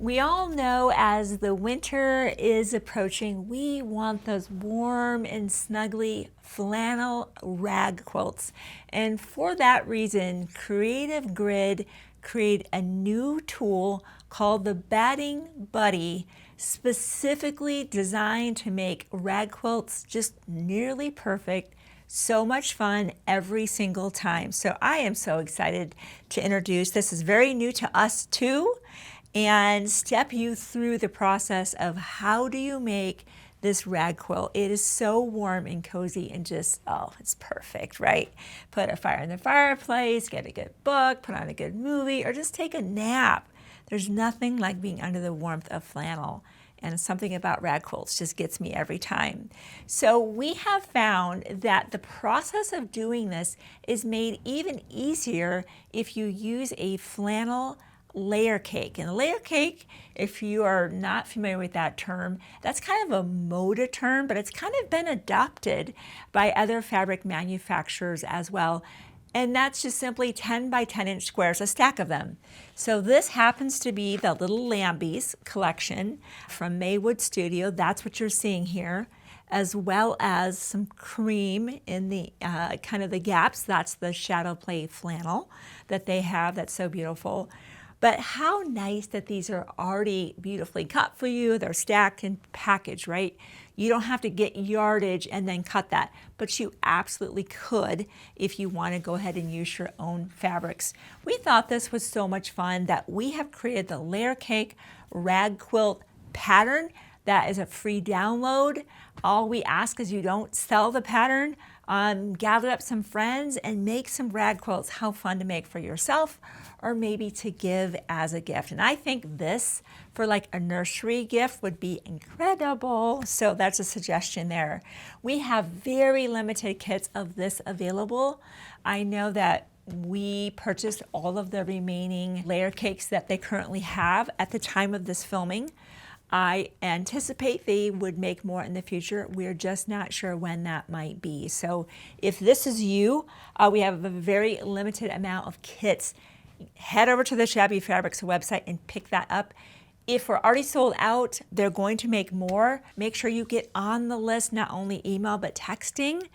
We all know as the winter is approaching, we want those warm and snuggly flannel rag quilts. And for that reason, Creative Grid created a new tool called the Batting Buddy, specifically designed to make rag quilts just nearly perfect. So much fun every single time. So I am so excited to introduce, this is very new to us too, and step you through the process of how do you make this rag quilt. It is so warm and cozy and just, oh, it's perfect, right? Put a fire in the fireplace, get a good book, put on a good movie, or just take a nap. There's nothing like being under the warmth of flannel. And something about rag quilts just gets me every time. So we have found that the process of doing this is made even easier if you use a flannel layer cake. And a layer cake, if you are not familiar with that term, that's kind of a moda term, but it's kind of been adopted by other fabric manufacturers as well. And that's just simply 10 by 10 inch squares, a stack of them. So this happens to be the Little Lambies collection from Maywood Studio. That's what you're seeing here, as well as some cream in the kind of the gaps. That's the shadow play flannel that they have. That's so beautiful. But how nice that these are already beautifully cut for you. They're stacked and packaged, right? You don't have to get yardage and then cut that, but you absolutely could if you want to go ahead and use your own fabrics. We thought this was so much fun that we have created the Layer Cake Rag Quilt pattern. That is a free download. All we ask is you don't sell the pattern. Gather up some friends and make some rag quilts. How fun to make for yourself or maybe to give as a gift. And I think this for like a nursery gift would be incredible. So that's a suggestion there. We have very limited kits of this available. I know that we purchased all of the remaining layer cakes that they currently have at the time of this filming. I anticipate they would make more in the future. We're just not sure when that might be. So if this is you, we have a very limited amount of kits. Head over to the Shabby Fabrics website and pick that up. If we're already sold out, they're going to make more. Make sure you get on the list, not only email, but texting.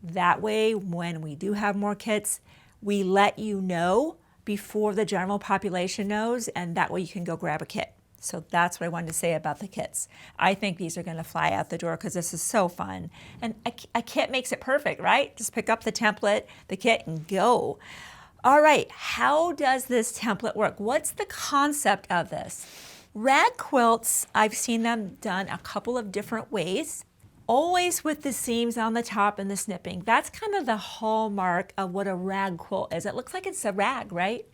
That way, when we do have more kits, we let you know before the general population knows, and that way you can go grab a kit. So that's what I wanted to say about the kits. I think these are going to fly out the door because this is so fun. And a kit makes it perfect, right? Just pick up the template, the kit, and go. All right, how does this template work? What's the concept of this? Rag quilts, I've seen them done a couple of different ways, always with the seams on the top and the snipping. That's kind of the hallmark of what a rag quilt is. It looks like it's a rag, right?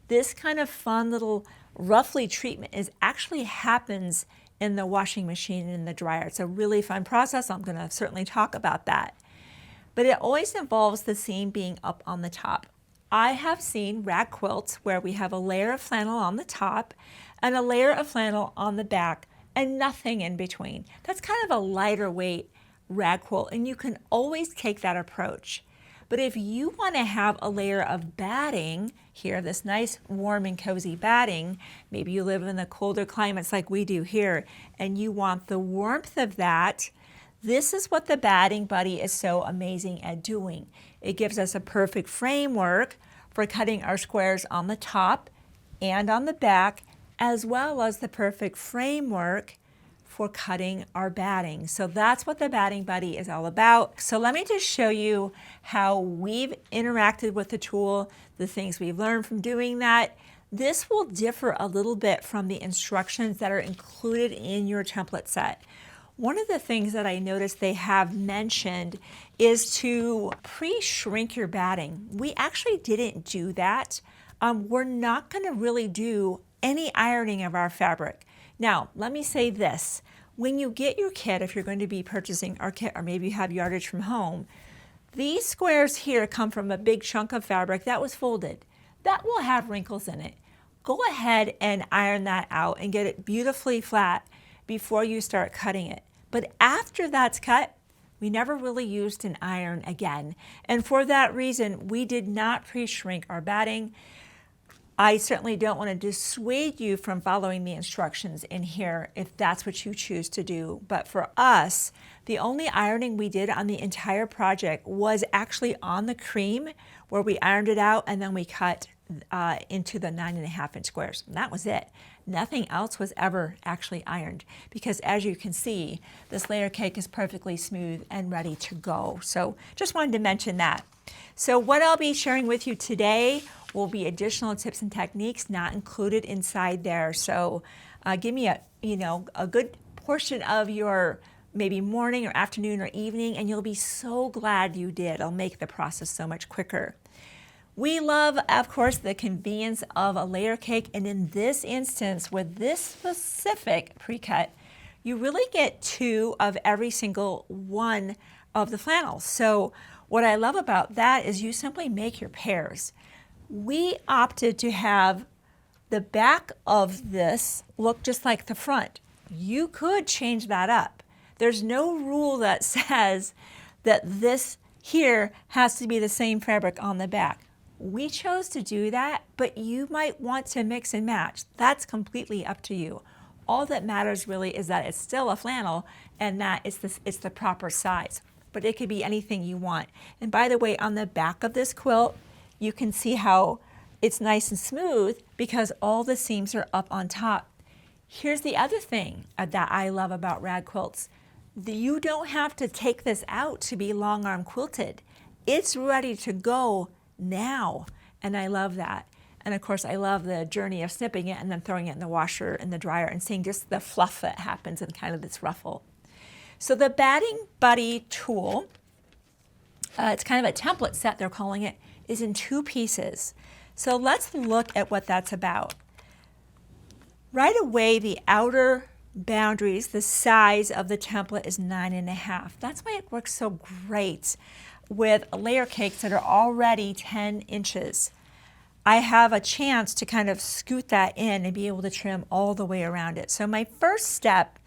This kind of fun little roughly treatment actually happens in the washing machine and in the dryer. It's a really fun process. I'm going to certainly talk about that. But it always involves the seam being up on the top. I have seen rag quilts where we have a layer of flannel on the top and a layer of flannel on the back and nothing in between. That's kind of a lighter weight rag quilt, and you can always take that approach. But if you want to have a layer of batting here, this nice warm and cozy batting, maybe you live in the colder climates like we do here, and you want the warmth of that, this is what the Batting Buddy is so amazing at doing. It gives us a perfect framework for cutting our squares on the top and on the back, as well as the perfect framework for cutting our batting. So that's what the Batting Buddy is all about. So let me just show you how we've interacted with the tool, the things we've learned from doing that. This will differ a little bit from the instructions that are included in your template set. One of the things that I noticed they have mentioned is to pre-shrink your batting. We actually didn't do that. We're not going to really do any ironing of our fabric. Now, let me say this. When you get your kit, if you're going to be purchasing our kit, or maybe you have yardage from home, these squares here come from a big chunk of fabric that was folded. That will have wrinkles in it. Go ahead and iron that out and get it beautifully flat before you start cutting it. But after that's cut, we never really used an iron again. And for that reason, we did not pre-shrink our batting. I certainly don't want to dissuade you from following the instructions in here if that's what you choose to do. But for us, the only ironing we did on the entire project was actually on the cream, where we ironed it out and then we cut into the 9.5-inch squares. And that was it. Nothing else was ever actually ironed, because as you can see, this layer cake is perfectly smooth and ready to go. So just wanted to mention that. So what I'll be sharing with you today will be additional tips and techniques not included inside there. So give me a good portion of your maybe morning or afternoon or evening, and you'll be so glad you did. It'll make the process so much quicker. We love, of course, the convenience of a layer cake, and in this instance, with this specific pre-cut, you really get 2 of every single one of the flannels. So what I love about that is you simply make your pairs. We opted to have the back of this look just like the front. You could change that up. There's no rule that says that this here has to be the same fabric on the back. We chose to do that, but you might want to mix and match. That's completely up to you. All that matters really is that it's still a flannel and that it's the proper size. But it could be anything you want. And by the way, on the back of this quilt, you can see how it's nice and smooth because all the seams are up on top. Here's the other thing that I love about rag quilts. You don't have to take this out to be long arm quilted. It's ready to go now, and I love that. And of course, I love the journey of snipping it and then throwing it in the washer and the dryer and seeing just the fluff that happens and kind of this ruffle. So the Batting Buddy tool, it's kind of a template set, they're calling it, is in 2 pieces. So let's look at what that's about. Right away, the outer boundaries, the size of the template is 9.5. That's why it works so great with layer cakes that are already 10 inches. I have a chance to kind of scoot that in and be able to trim all the way around it. So my first step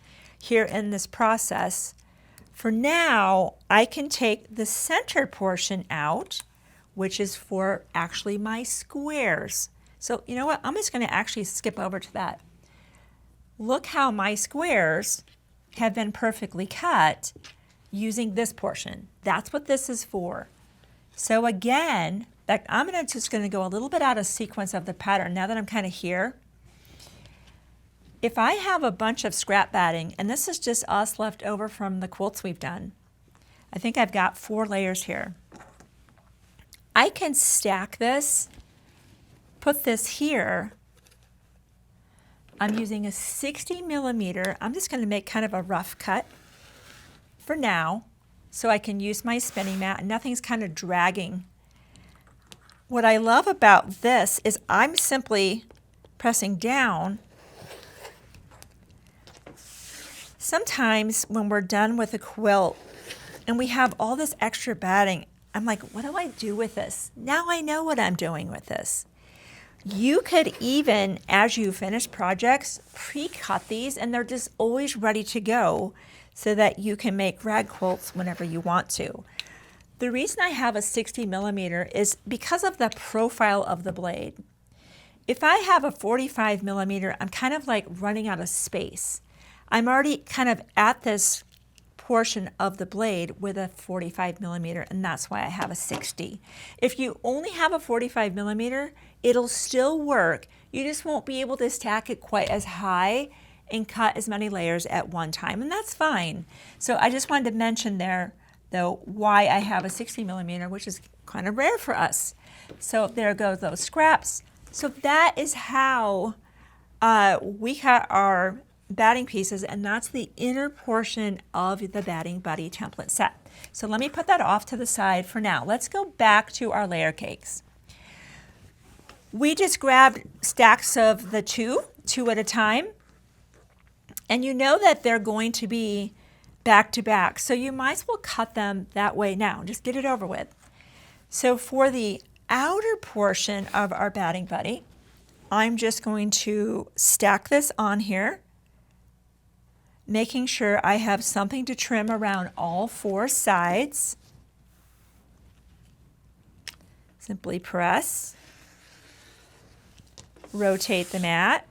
here in this process, for now, I can take the center portion out, which is for actually my squares. So you know what, I'm just going to actually skip over to that. Look how my squares have been perfectly cut using this portion. That's what this is for. So again, I'm just going to go a little bit out of sequence of the pattern now that I'm kind of here. If I have a bunch of scrap batting, and this is just us left over from the quilts we've done, I think I've got 4 layers here. I can stack this, put this here. I'm using a 60 millimeter. I'm just going to make kind of a rough cut for now, so I can use my spinning mat and nothing's kind of dragging. What I love about this is I'm simply pressing down. Sometimes when we're done with a quilt and we have all this extra batting, I'm like, what do I do with this? Now I know what I'm doing with this. You could even, as you finish projects, pre-cut these and they're just always ready to go so that you can make rag quilts whenever you want to. The reason I have a 60 millimeter is because of the profile of the blade. If I have a 45 millimeter, I'm kind of like running out of space. I'm already kind of at this portion of the blade with a 45 millimeter, and that's why I have a 60. If you only have a 45 millimeter, it'll still work. You just won't be able to stack it quite as high and cut as many layers at one time, and that's fine. So I just wanted to mention there, though, why I have a 60 millimeter, which is kind of rare for us. So there goes those scraps. So that is how we cut our batting pieces, and that's the inner portion of the Batting Buddy template set. So let me put that off to the side for now. Let's go back to our layer cakes. We just grabbed stacks of the two at a time, and you know that they're going to be back to back, so you might as well cut them that way now. Just get it over with. So for the outer portion of our Batting Buddy, I'm just going to stack this on here, making sure I have something to trim around all 4 sides. Simply press. rotate the mat.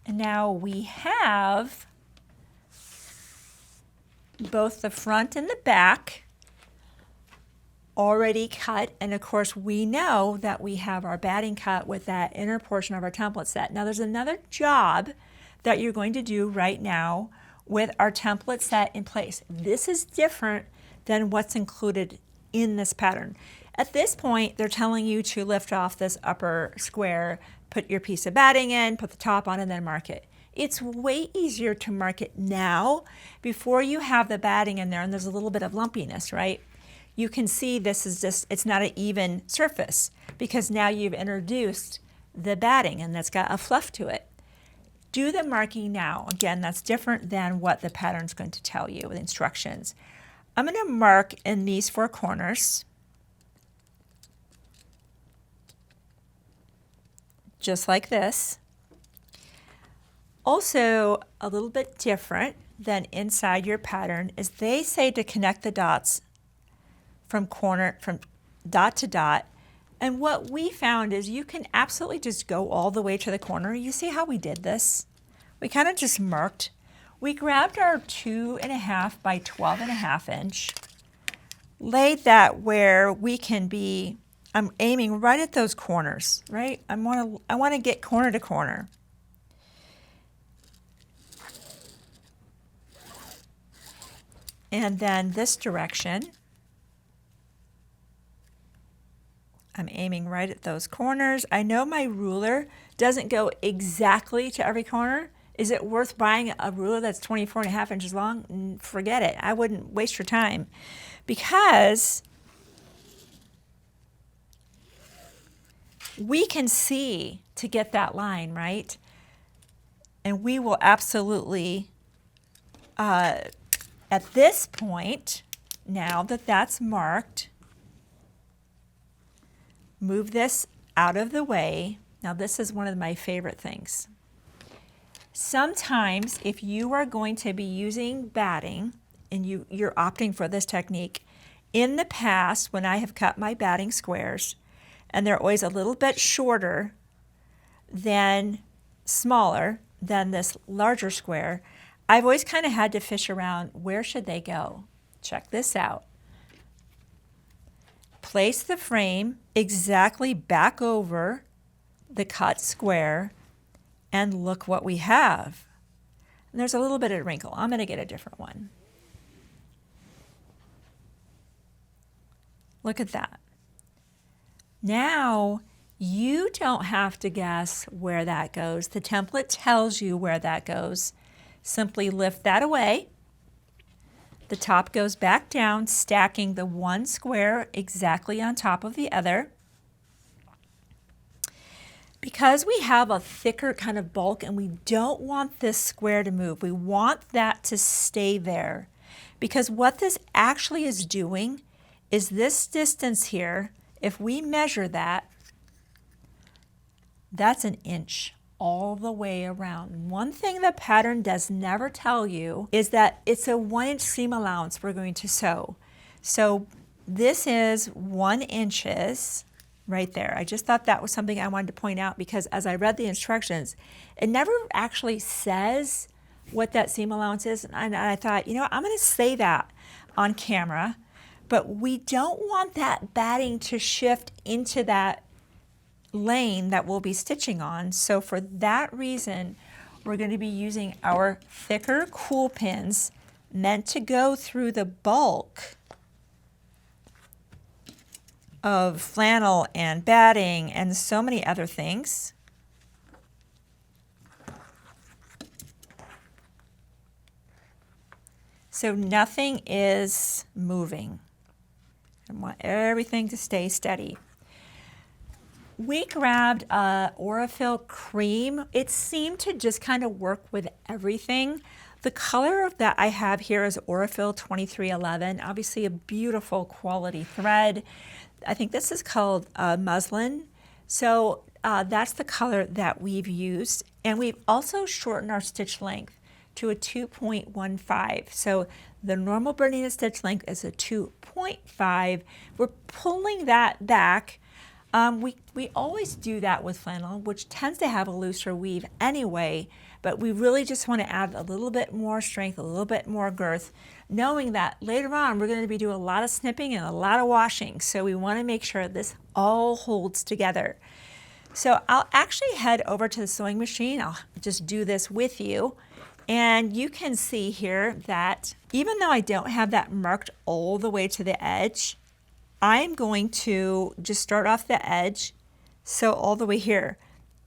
And now we have both the front and the back already cut, and of course we know that we have our batting cut with that inner portion of our template set. Now there's another job that you're going to do right now with our template set in place. This is different than what's included in this pattern. At this point, they're telling you to lift off this upper square, put your piece of batting in, put the top on, and then mark it. It's way easier to mark it now before you have the batting in there and there's a little bit of lumpiness, right? You can see this is just, it's not an even surface because now you've introduced the batting and that's got a fluff to it. Do the marking now. Again, that's different than what the pattern's going to tell you with instructions. I'm going to mark in these 4 corners, just like this. Also, a little bit different than inside your pattern is they say to connect the dots from dot to dot. And what we found is you can absolutely just go all the way to the corner. You see how we did this? We kind of just marked. We grabbed our 2.5 by 12.5 inch, laid that where we can be, I'm aiming right at those corners, right? I want to get corner to corner. And then this direction, I'm aiming right at those corners. I know my ruler doesn't go exactly to every corner. Is it worth buying a ruler that's 24.5 inches long? Forget it. I wouldn't waste your time because we can see to get that line, right? And we will absolutely, at this point, now that that's marked, move this out of the way. Now this is one of my favorite things. Sometimes if you are going to be using batting and you're opting for this technique, in the past when I have cut my batting squares, and they're always a little bit shorter than smaller than this larger square, I've always kind of had to fish around, where should they go? Check this out. Place the frame exactly back over the cut square and look what we have. And there's a little bit of wrinkle. I'm going to get a different one. Look at that. Now you don't have to guess where that goes. The template tells you where that goes. Simply lift that away. The top goes back down, stacking the one square exactly on top of the other. Because we have a thicker kind of bulk and we don't want this square to move, we want that to stay there. Because what this actually is doing is this distance here, if we measure that, that's an inch all the way around. One thing the pattern does never tell you is that it's a 1 inch seam allowance we're going to sew. So this is 1 inch right there. I just thought that was something I wanted to point out because as I read the instructions, it never actually says what that seam allowance is. And I thought, you know, I'm going to say that on camera, but we don't want that batting to shift into that lane that we'll be stitching on. So for that reason, we're going to be using our thicker cool pins meant to go through the bulk of flannel and batting and so many other things. So nothing is moving. I want everything to stay steady. We grabbed Aurifil cream. It seemed to just kind of work with everything. The color that I have here is Aurifil 2311, obviously a beautiful quality thread. I think this is called muslin. So that's the color that we've used. And we've also shortened our stitch length to a 2.15. So the normal BERNINA stitch length is a 2.5. We're pulling that back. We always do that with flannel, which tends to have a looser weave anyway, but we really just want to add a little bit more strength, a little bit more girth, knowing that later on we're going to be doing a lot of snipping and a lot of washing. So we want to make sure this all holds together. So I'll actually head over to the sewing machine. I'll just do this with you. And you can see here that even though I don't have that marked all the way to the edge, I'm going to just start off the edge, sew all the way here.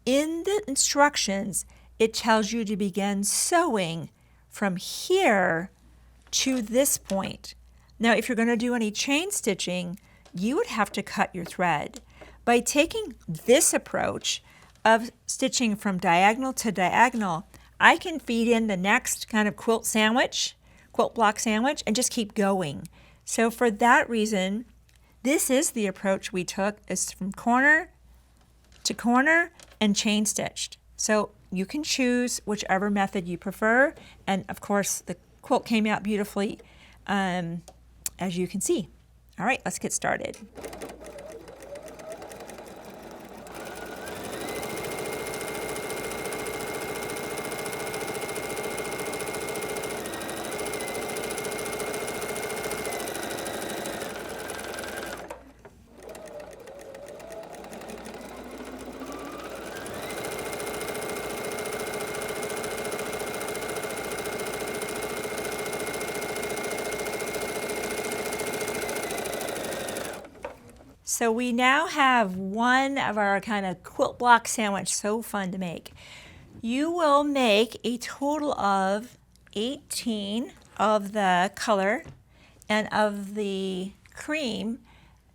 In the instructions, it tells you to begin sewing from here to this point. Now, if you're going to do any chain stitching, you would have to cut your thread. By taking this approach of stitching from diagonal to diagonal, I can feed in the next kind of quilt block sandwich, and just keep going. So for that reason, this is the approach we took, is from corner to corner and chain stitched. So you can choose whichever method you prefer. And of course, the quilt came out beautifully, as you can see. All right, let's get started. So we now have one of our kind of quilt block sandwich, so fun to make. You will make a total of 18 of the color, and of the cream,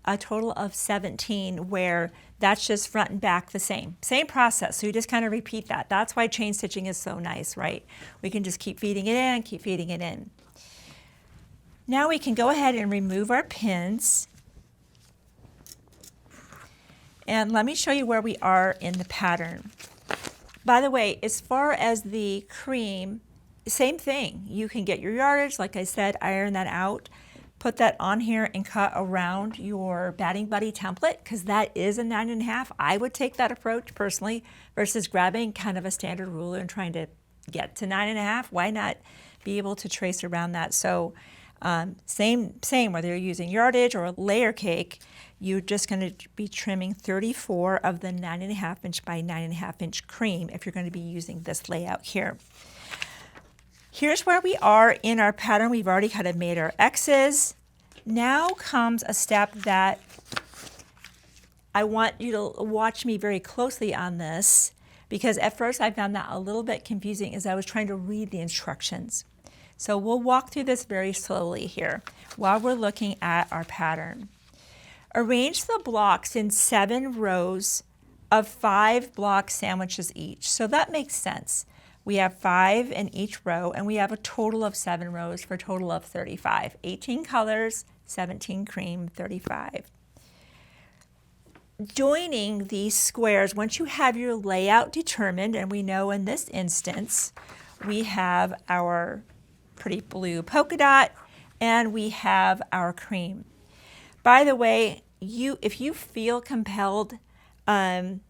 a total of 17, where that's just front and back the same. Same process, so you just kind of repeat that. That's why chain stitching is so nice, right? We can just keep feeding it in, keep feeding it in. Now we can go ahead and remove our pins. And let me show you where we are in the pattern. By the way, as far as the cream, same thing. You can get your yardage, like I said, iron that out, put that on here and cut around your batting buddy template, because that is a 9.5. I would take that approach personally versus grabbing kind of a standard ruler and trying to get to 9.5. Why not be able to trace around that? So same whether you're using yardage or layer cake, you're just going to be trimming 34 of the 9.5 inch by 9.5 inch cream if you're going to be using this layout here. Here's where we are in our pattern. We've already kind of made our X's. Now comes a step that I want you to watch me very closely on this, because at first I found that a little bit confusing as I was trying to read the instructions. So we'll walk through this very slowly here while we're looking at our pattern. Arrange the blocks in 7 rows of 5 block sandwiches each. So that makes sense. We have 5 in each row, and we have a total of 7 rows for a total of 35. 18 colors, 17 cream, 35. Joining these squares, once you have your layout determined, and we know in this instance, we have our pretty blue polka dot, and we have our cream. By the way, if you feel compelled, I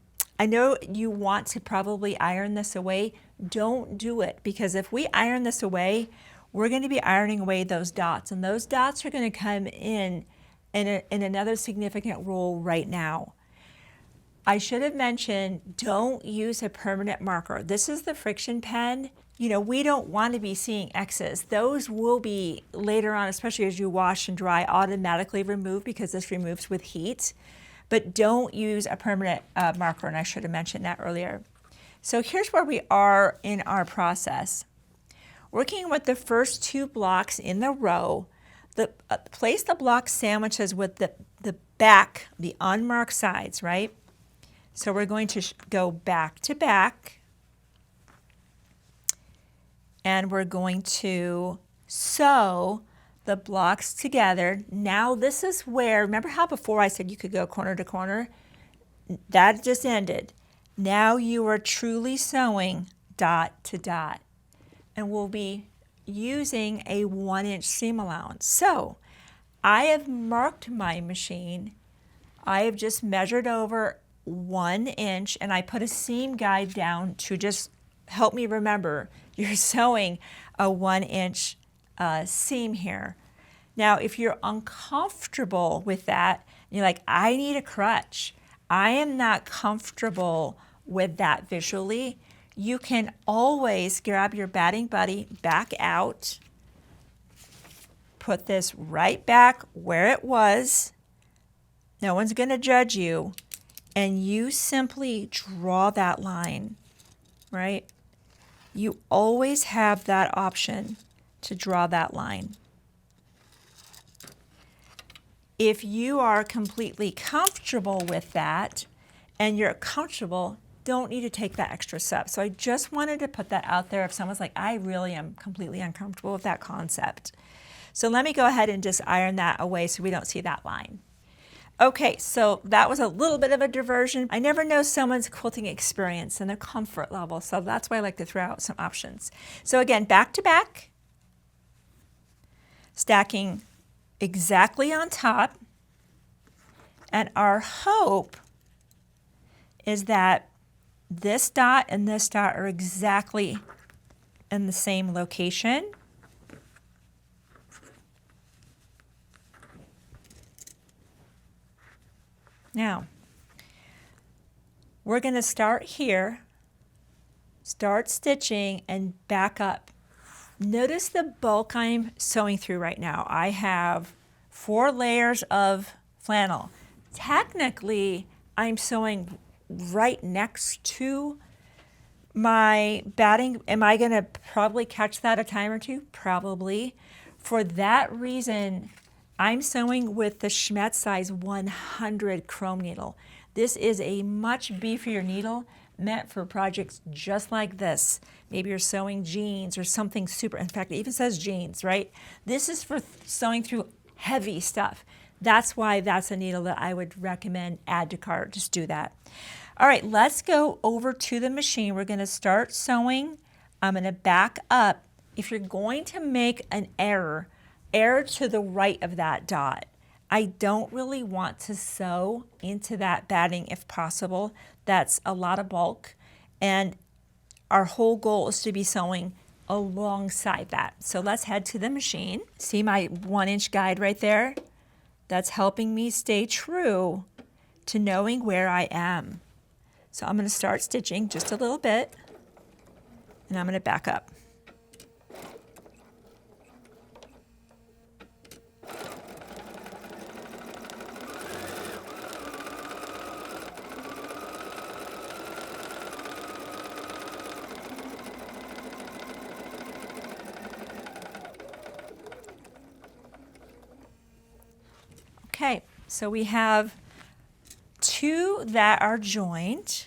know you want to probably iron this away. Don't do it, because if we iron this away, we're going to be ironing away those dots, and those dots are going to come in another significant role right now. I should have mentioned, don't use a permanent marker. This is the friction pen. You know, we don't want to be seeing X's. Those will be later on, especially as you wash and dry, automatically removed, because this removes with heat. But don't use a permanent marker, and I should have mentioned that earlier. So here's where we are in our process. Working with the first 2 blocks in the row, place the block sandwiches with the back, the unmarked sides, right? So we're going to go back to back, and we're going to sew the blocks together. Now this is where, remember how before I said you could go corner to corner? that just ended. Now you are truly sewing dot to dot, and we'll be using a 1-inch seam allowance. So I have marked my machine. I have just measured over 1 inch, and I put a seam guide down to just help me remember you're sewing a 1-inch seam here. Now, if you're uncomfortable with that, you're like, I need a crutch, I am not comfortable with that visually, you can always grab your batting buddy, back out, put this right back where it was. No one's going to judge you. And you simply draw that line, right? You always have that option to draw that line. If you are completely comfortable with that and you're comfortable, don't need to take that extra step. So I just wanted to put that out there if someone's like, I really am completely uncomfortable with that concept. So let me go ahead and just iron that away so we don't see that line. Okay, so that was a little bit of a diversion. I never know someone's quilting experience and their comfort level, so that's why I like to throw out some options. So again, back to back, stacking exactly on top, and our hope is that this dot and this dot are exactly in the same location. Now, we're going to start here, start stitching, and back up. Notice the bulk I'm sewing through right now. I have 4 layers of flannel. Technically, I'm sewing right next to my batting. Am I going to probably catch that a time or two? Probably. For that reason, I'm sewing with the Schmetz size 100 chrome needle. This is a much beefier needle meant for projects just like this. Maybe you're sewing jeans or something super, in fact, it even says jeans, right? This is for sewing through heavy stuff. That's why that's a needle that I would recommend add to cart. Just do that. All right, let's go over to the machine. We're going to start sewing. I'm going to back up. If you're going to make an error to the right of that dot. I don't really want to sew into that batting if possible. That's a lot of bulk, and our whole goal is to be sewing alongside that. So let's head to the machine. See my 1-inch guide right there? That's helping me stay true to knowing where I am. So I'm going to start stitching just a little bit, and I'm going to back up. Okay, so we have 2 that are joined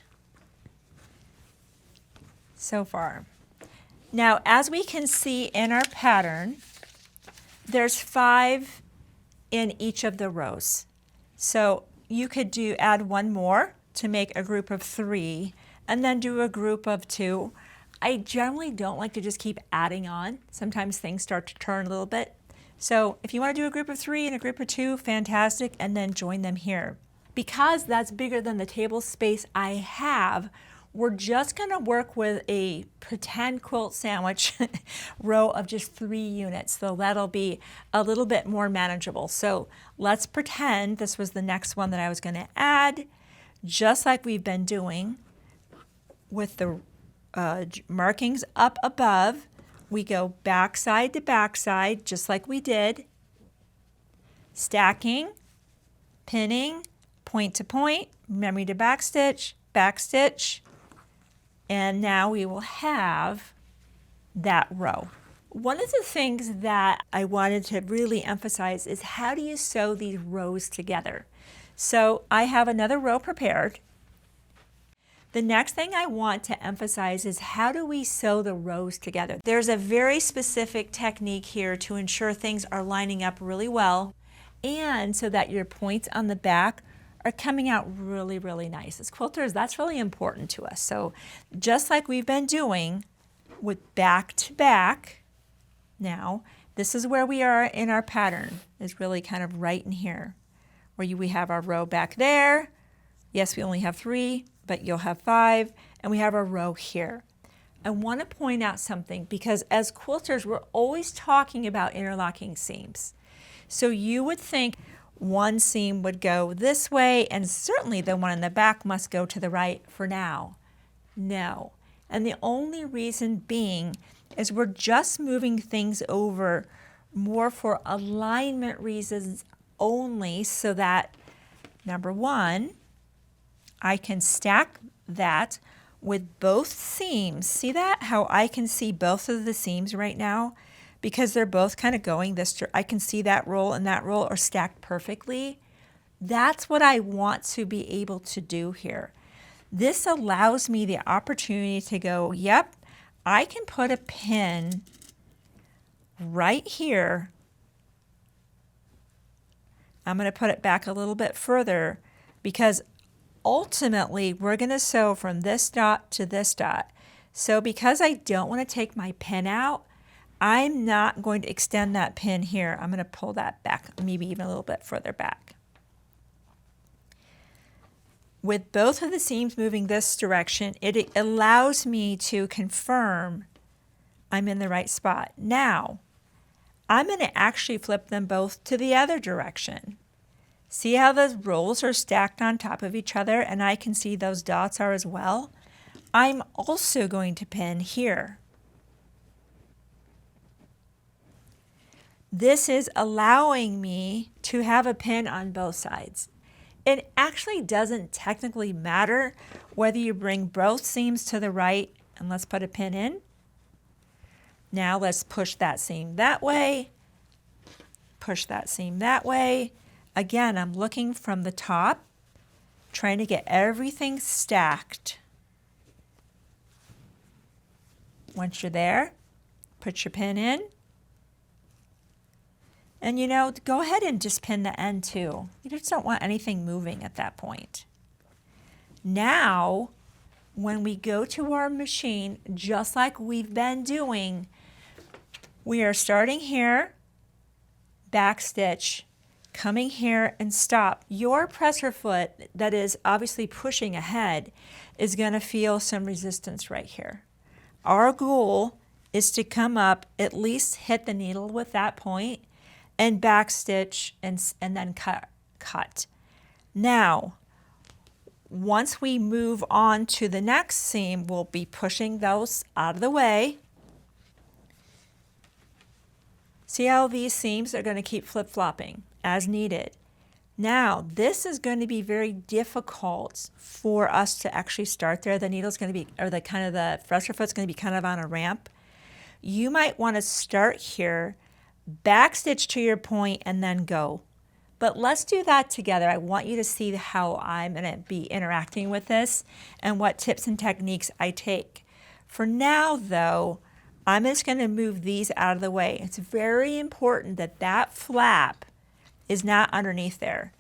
so far. Now, as we can see in our pattern, there's 5 in each of the rows. So you could add 1 more to make a group of 3 and then do a group of 2. I generally don't like to just keep adding on. Sometimes things start to turn a little bit. So if you want to do a group of 3 and a group of 2, fantastic, and then join them here. Because that's bigger than the table space I have, we're just going to work with a pretend quilt sandwich row of just 3 units. So that'll be a little bit more manageable. So let's pretend this was the next one that I was going to add, just like we've been doing with the markings up above. We go backside to backside, just like we did, stacking, pinning, point to point, memory to backstitch, backstitch, and now we will have that row. One of the things that I wanted to really emphasize is how do you sew these rows together? So I have another row prepared. The next thing I want to emphasize is how do we sew the rows together? There's a very specific technique here to ensure things are lining up really well and so that your points on the back are coming out really, really nice. As quilters, that's really important to us. So just like we've been doing with back to back, now this is where we are in our pattern, is really kind of right in here, where we have our row back there. Yes, we only have 3, but you'll have 5, and we have our row here. I want to point out something, because as quilters, we're always talking about interlocking seams. So you would think one seam would go this way, and certainly the one in the back must go to the right for now. No. And the only reason being is we're just moving things over more for alignment reasons only, so that, number one, I can stack that with both seams. See that? How I can see both of the seams right now? Because they're both kind of going this, I can see that roll and that roll are stacked perfectly. That's what I want to be able to do here. This allows me the opportunity to go, yep, I can put a pin right here. I'm going to put it back a little bit further, because ultimately we're going to sew from this dot to this dot. So because I don't want to take my pin out, I'm not going to extend that pin here. I'm going to pull that back, maybe even a little bit further back. With both of the seams moving this direction, it allows me to confirm I'm in the right spot. Now, I'm going to actually flip them both to the other direction. See how those rolls are stacked on top of each other, and I can see those dots are as well? I'm also going to pin here. This is allowing me to have a pin on both sides. It actually doesn't technically matter whether you bring both seams to the right, and let's put a pin in. Now let's push that seam that way, push that seam that way. Again, I'm looking from the top, trying to get everything stacked. Once you're there, put your pin in. And you know, go ahead and just pin the end too. You just don't want anything moving at that point. Now, when we go to our machine, just like we've been doing, we are starting here, back stitch, coming here and stop. Your presser foot that is obviously pushing ahead is going to feel some resistance right here. Our goal is to come up, at least hit the needle with that point, and back stitch and then cut. Now, once we move on to the next seam, we'll be pushing those out of the way. See how these seams are going to keep flip-flopping as needed. Now, this is going to be very difficult for us to actually start there. The needle's going to be, or the presser foot's going to be kind of on a ramp. You might want to start here, back stitch to your point, and then go. But let's do that together. I want you to see how I'm going to be interacting with this and what tips and techniques I take. For now, though, I'm just going to move these out of the way. It's very important that that flap is not underneath there.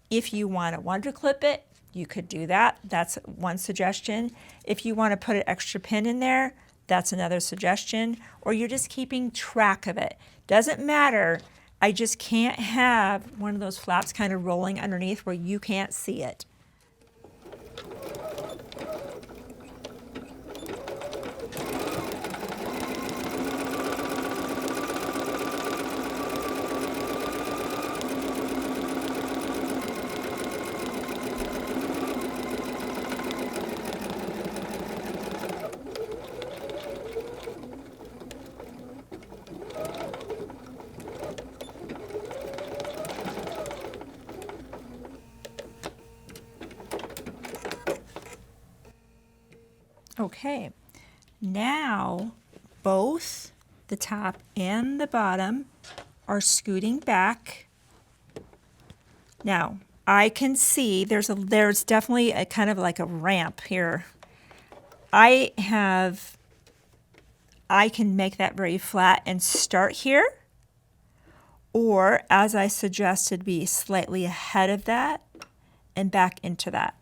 If you want to wonder clip it, you could do that. That's one suggestion. If you want to put an extra pin in there, that's another suggestion. Or you're just keeping track of it. Doesn't matter. I just can't have one of those flaps kind of rolling underneath where you can't see it. Okay, now both the top and the bottom are scooting back. Now I can see there's definitely a kind of like a ramp here. I can make that very flat and start here, or as I suggested, be slightly ahead of that and back into that.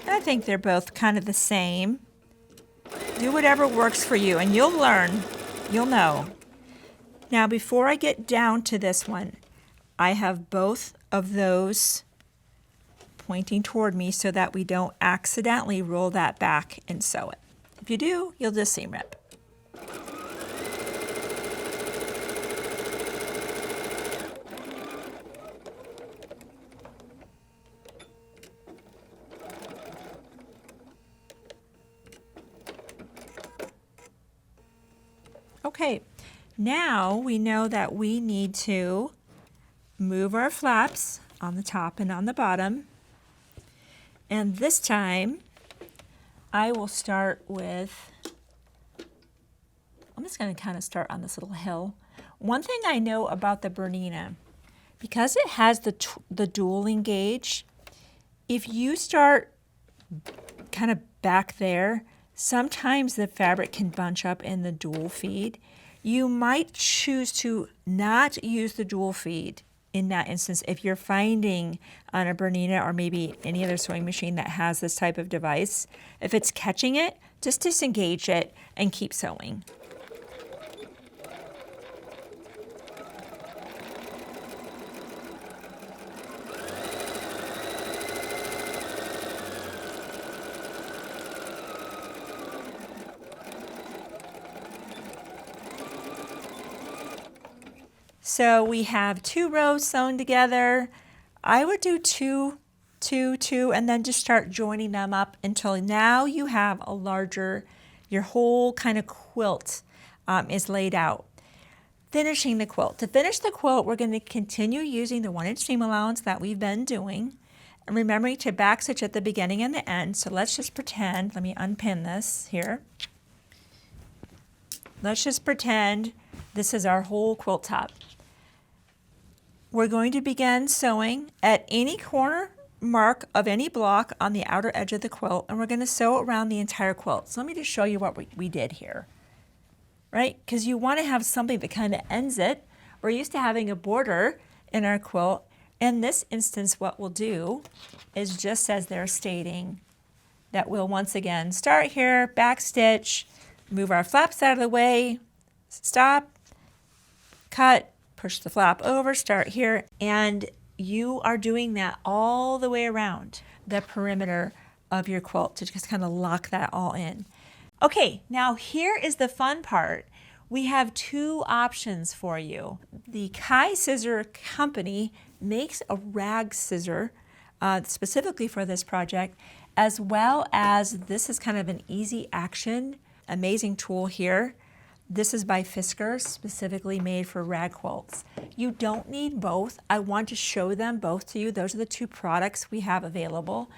I think they're both kind of the same. Do whatever works for you and you'll learn, you'll know. Now before I get down to this one, I have both of those pointing toward me so that we don't accidentally roll that back and sew it. If you do, you'll just seam rip. Okay, now we know that we need to move our flaps on the top and on the bottom. And this time, I will start with, I'm just going to kind of start on this little hill. One thing I know about the BERNINA, because it has the dual engage, if you start kind of back there, sometimes the fabric can bunch up in the dual feed. You might choose to not use the dual feed in that instance if you're finding on a BERNINA or maybe any other sewing machine that has this type of device. If it's catching it, just disengage it and keep sewing. So we have 2 rows sewn together. I would do 2, 2, 2, and then just start joining them up until now you have a larger, your whole kind of quilt is laid out. Finishing the quilt. To finish the quilt, we're going to continue using the 1-inch seam allowance that we've been doing. And remembering to backstitch at the beginning and the end. So let's just pretend, let me unpin this here. Let's just pretend this is our whole quilt top. We're going to begin sewing at any corner mark of any block on the outer edge of the quilt, and we're going to sew around the entire quilt. So let me just show you what we did here, right? Because you want to have something that kind of ends it. We're used to having a border in our quilt. In this instance, what we'll do is just as they're stating that we'll once again start here, backstitch, move our flaps out of the way, stop, cut, push the flap over, start here, and you are doing that all the way around the perimeter of your quilt to just kind of lock that all in. Okay, now here is the fun part. We have 2 options for you. The Kai Scissor Company makes a rag scissor specifically for this project, as well as this is kind of an easy action, amazing tool here. This is by Fiskars, specifically made for rag quilts. You don't need both. I want to show them both to you. Those are the 2 products we have available.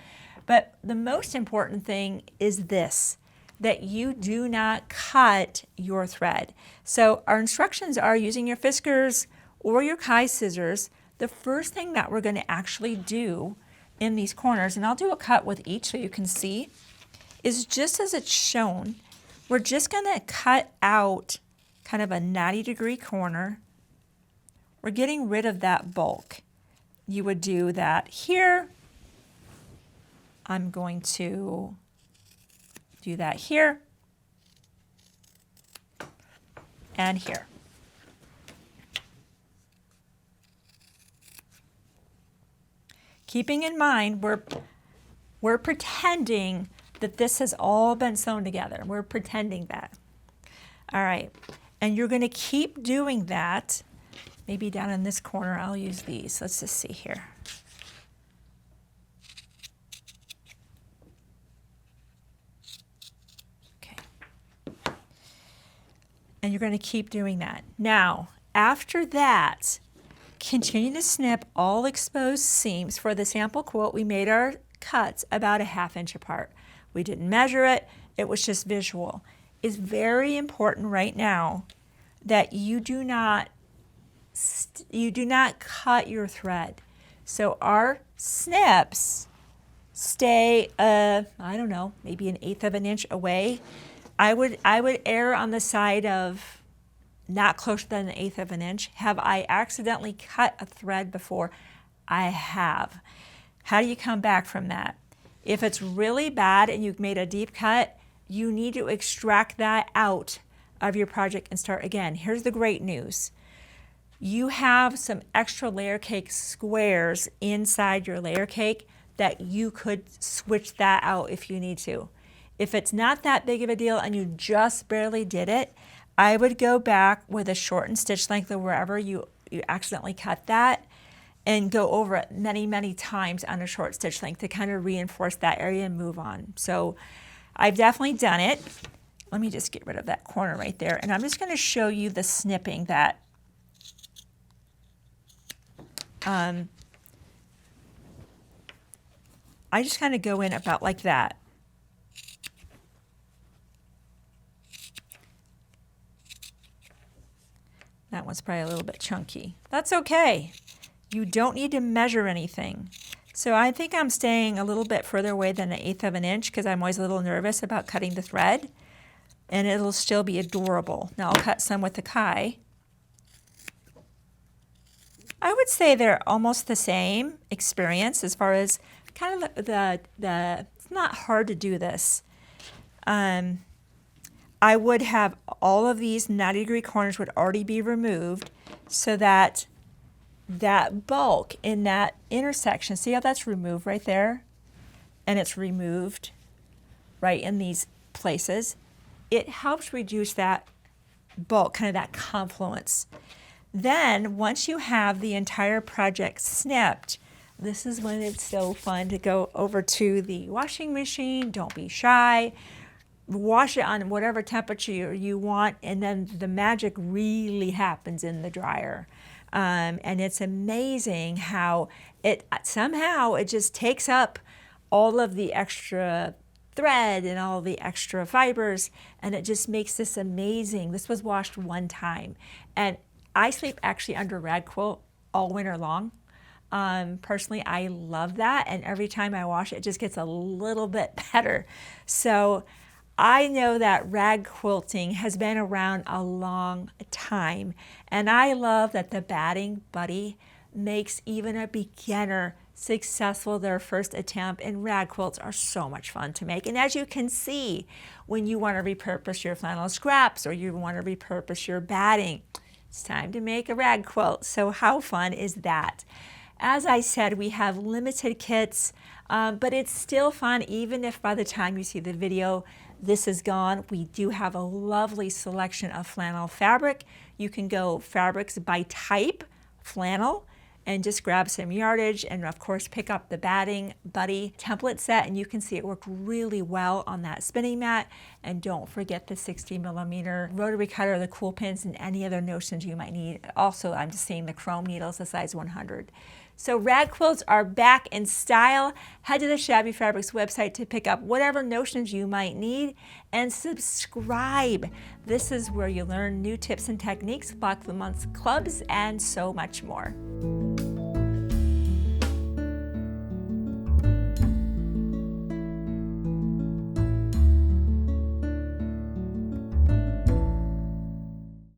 But the most important thing is this, that you do not cut your thread. So our instructions are using your Fiskars or your Kai scissors. The first thing that we're going to actually do in these corners, and I'll do a cut with each so you can see, is just as it's shown. We're just going to cut out kind of a 90-degree corner. We're getting rid of that bulk. You would do that here. I'm going to do that here and here. Keeping in mind, we're pretending that this has all been sewn together. We're pretending that. All right, and you're going to keep doing that. Maybe down in this corner, I'll use these. Let's just see here. Okay. And you're going to keep doing that. Now, after that, continue to snip all exposed seams. For the sample quilt, we made our cuts about a 1/2 inch apart. We didn't measure it, it was just visual. It's very important right now that you do not cut your thread. So our snips stay, I don't know, maybe 1/8 of an inch away. I would err on the side of not closer than 1/8 of an inch. Have I accidentally cut a thread before? I have. How do you come back from that? If it's really bad and you've made a deep cut, you need to extract that out of your project and start again. Here's the great news. You have some extra layer cake squares inside your layer cake that you could switch that out if you need to. If it's not that big of a deal and you just barely did it, I would go back with a shortened stitch length or wherever you accidentally cut that and go over it many, many times on a short stitch length to kind of reinforce that area and move on. So I've definitely done it. Let me just get rid of that corner right there. And I'm just going to show you the snipping that I just kind of go in about like that. That one's probably a little bit chunky. That's okay. You don't need to measure anything. So I think I'm staying a little bit further away than 1/8 of an inch because I'm always a little nervous about cutting the thread. And it'll still be adorable. Now I'll cut some with the Kai. I would say they're almost the same experience as far as kind of it's not hard to do this. I would have all of these 90-degree corners would already be removed so that that bulk in that intersection, see how that's removed right there? And it's removed right in these places. It helps reduce that bulk, kind of that confluence. Then once you have the entire project snipped, this is when it's so fun to go over to the washing machine. Don't be shy. Wash it on whatever temperature you want, and then the magic really happens in the dryer. And it's amazing how it somehow it just takes up all of the extra thread and all the extra fibers, and it just makes this amazing. This was washed one time, and I sleep actually under rag quilt all winter long. Personally, I love that, and every time I wash it, it just gets a little bit better. So I know that rag quilting has been around a long time, and I love that the batting buddy makes even a beginner successful their first attempt, and rag quilts are so much fun to make. And as you can see, when you want to repurpose your flannel scraps or you want to repurpose your batting, it's time to make a rag quilt. So how fun is that? As I said, we have limited kits, but it's still fun even if by the time you see the video, this is gone. We do have a lovely selection of flannel fabric. You can go fabrics by type, flannel, and just grab some yardage and of course pick up the batting buddy template set, and you can see it worked really well on that spinning mat. And don't forget the 60mm rotary cutter, the cool pins, and any other notions you might need. Also, I'm just seeing the chrome needles, the size 100. So rag quilts are back in style. Head to the Shabby Fabrics website to pick up whatever notions you might need, and subscribe. This is where you learn new tips and techniques, Block of the Month clubs, and so much more.